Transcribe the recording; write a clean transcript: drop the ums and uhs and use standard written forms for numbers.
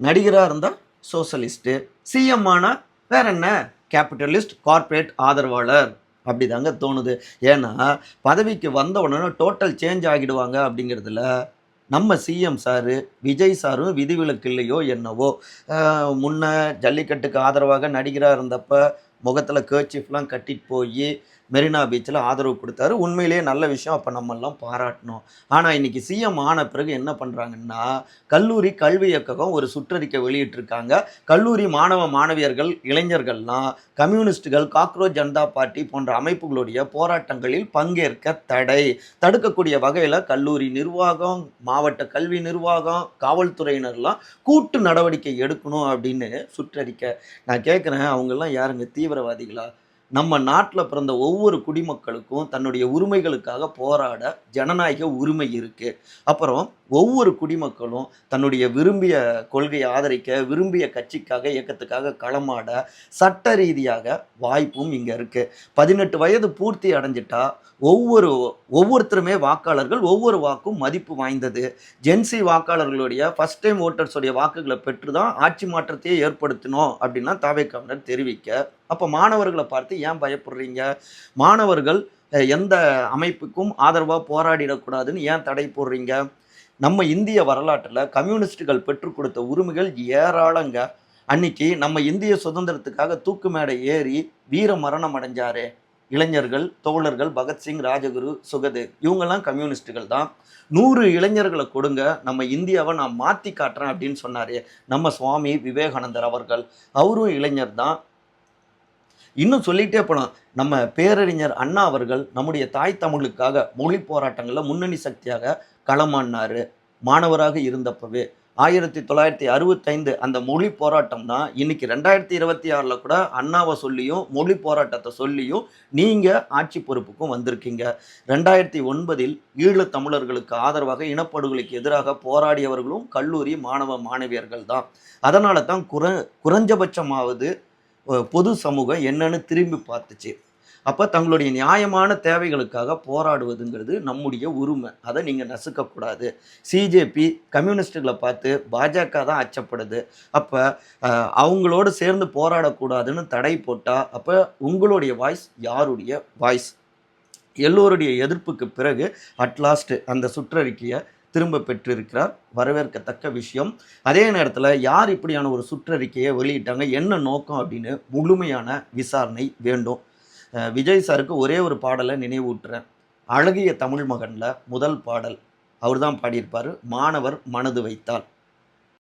நடிகராக இருந்தால் சோசலிஸ்ட்டு, சிஎம் ஆனால் வேற என்ன கேபிட்டலிஸ்ட் கார்ப்பரேட் ஆதரவாளர் அப்படி தாங்க தோணுது. ஏன்னா பதவிக்கு வந்த உடனே டோட்டல் சேஞ்ச் ஆகிடுவாங்க அப்படிங்கிறதுல நம்ம சிஎம் சாரு, விஜய் சாரும் விதிவிலக்கு இல்லையோ என்னவோ. முன்ன ஜல்லிக்கட்டுக்கு ஆதரவாக நடிகராக இருந்தப்ப முகத்தில் கர்ச்சீஃப்லாம் கட்டிட்டு போய் மெரினா பீச்சில் ஆதரவு கொடுத்தாரு. உண்மையிலேயே நல்ல விஷயம். அப்போ நம்மெல்லாம் பாராட்டணும். ஆனால் இன்றைக்கி சிஎம் ஆன பிறகு என்ன பண்ணுறாங்கன்னா, கல்லூரி கல்வி இயக்ககம் ஒரு சுற்றறிக்கை வெளியிட்டிருக்காங்க. கல்லூரி மாணவ மாணவியர்கள் இளைஞர்கள்லாம் கம்யூனிஸ்டுகள், காக்ரோச் ஜனதா பார்ட்டி போன்ற அமைப்புகளுடைய போராட்டங்களில் பங்கேற்க தடை. தடுக்கக்கூடிய வகையில் கல்லூரி நிர்வாகம், மாவட்ட கல்வி நிர்வாகம், காவல்துறையினர்லாம் கூட்டு நடவடிக்கை எடுக்கணும் அப்படின்னு சுற்றறிக்கை. நான் கேட்குறேன், அவங்கெல்லாம் யாருங்க தீவிரவாதிகளா? நம்ம நாட்டில் பிறந்த ஒவ்வொரு குடிமக்களுக்கும் தன்னுடைய உரிமைகளுக்காக போராட ஜனநாயக உரிமை இருக்குது. அப்புறம் ஒவ்வொரு குடிமக்களும் தன்னுடைய விரும்பிய கொள்கையை ஆதரிக்க, விரும்பிய கட்சிக்காக, இயக்கத்துக்காக களமாட சட்ட ரீதியாக வாய்ப்பும் இங்கே இருக்குது. 18 வயது பூர்த்தி அடைஞ்சிட்டா ஒவ்வொருத்தருமே வாக்காளர்கள், ஒவ்வொரு வாக்கும் மதிப்பு வாய்ந்தது. ஜென்சி வாக்காளர்களுடைய ஃபர்ஸ்ட் டைம் ஓட்டர்ஸுடைய வாக்குகளை பெற்று தான் ஆட்சி மாற்றத்தையே ஏற்படுத்தணும் அப்படின்னா தாவேக்காவினர் தெரிவிக்க, அப்போ மாணவர்களை பார்த்து ஏன் பயப்படுறீங்க? மாணவர்கள் எந்த அமைப்புக்கும் ஆதரவாக போராடிடக்கூடாதுன்னு ஏன் தடை போடுறீங்க? நம்ம இந்திய வரலாற்றில் கம்யூனிஸ்டுகள் பெற்றுக் கொடுத்த உரிமைகள் ஏராளங்க. அன்னைக்கு நம்ம இந்திய சுதந்திரத்துக்காக தூக்கு மேடை ஏறி வீர மரணம் அடைஞ்சாரே இளைஞர்கள், தோழர்கள் பகத்சிங், ராஜகுரு, சுகதேவ், இவங்கெல்லாம் கம்யூனிஸ்டுகள் தான். 100 இளைஞர்களை கொடுங்க, நம்ம இந்தியாவை நான் மாற்றி காட்டுறேன் அப்படின்னு சொன்னாரே நம்ம சுவாமி விவேகானந்தர் அவர்கள், அவரும் இளைஞர் தான். இன்னும் சொல்லிகிட்டே போகலாம். நம்ம பேரறிஞர் அண்ணா அவர்கள் நம்முடைய தாய் தமிழுக்காக மொழி போராட்டங்களில் முன்னணி சக்தியாக களமாடினார். மாணவராக இருந்தப்பவே 1965 அந்த மொழி போராட்டம்னா இன்னைக்கு 2026 கூட அண்ணாவை சொல்லியும் மொழி போராட்டத்தை சொல்லியும் நீங்கள் ஆட்சி பொறுப்புக்கும் வந்திருக்கீங்க. 2009 ஈழத் தமிழர்களுக்கு ஆதரவாக இனப்படுகொலைக்கு எதிராக போராடியவர்களும் கல்லூரி மாணவ மாணவியர்கள் தான். அதனால தான் குறைஞ்சபட்சமாவது பொது சமூகம் என்னன்னு திரும்பி பார்த்துச்சு. அப்போ தங்களுடைய நியாயமான தேவைகளுக்காக போராடுவதுங்கிறது நம்முடைய உரிமை. அதை நீங்கள் நசுக்கக்கூடாது. சிஜேபி கம்யூனிஸ்டுகளை பார்த்து பாஜக தான் அச்சப்படுது. அப்போ அவங்களோடு சேர்ந்து போராடக்கூடாதுன்னு தடை போட்டால் அப்போ உங்களுடைய வாய்ஸ் யாருடைய வாய்ஸ்? எல்லோருடைய எதிர்ப்புக்கு பிறகு அட்லாஸ்ட் அந்த சுற்றறிக்கையை திரும்ப பெற்றிருக்கிறார். வரவேற்கத்தக்க விஷயம். அதே நேரத்தில் யார் இப்படியான ஒரு சுற்றறிக்கையை வெளியிட்டாங்க, என்ன நோக்கம் அப்படின்னு முழுமையான விசாரணை வேண்டும். விஜய் சாருக்கு ஒரே ஒரு பாடலை நினைவூட்டுறேன். அழகிய தமிழ் மகனில் முதல் பாடல் அவர் தான் பாடியிருப்பார். மாணவர் மனது வைத்தால்.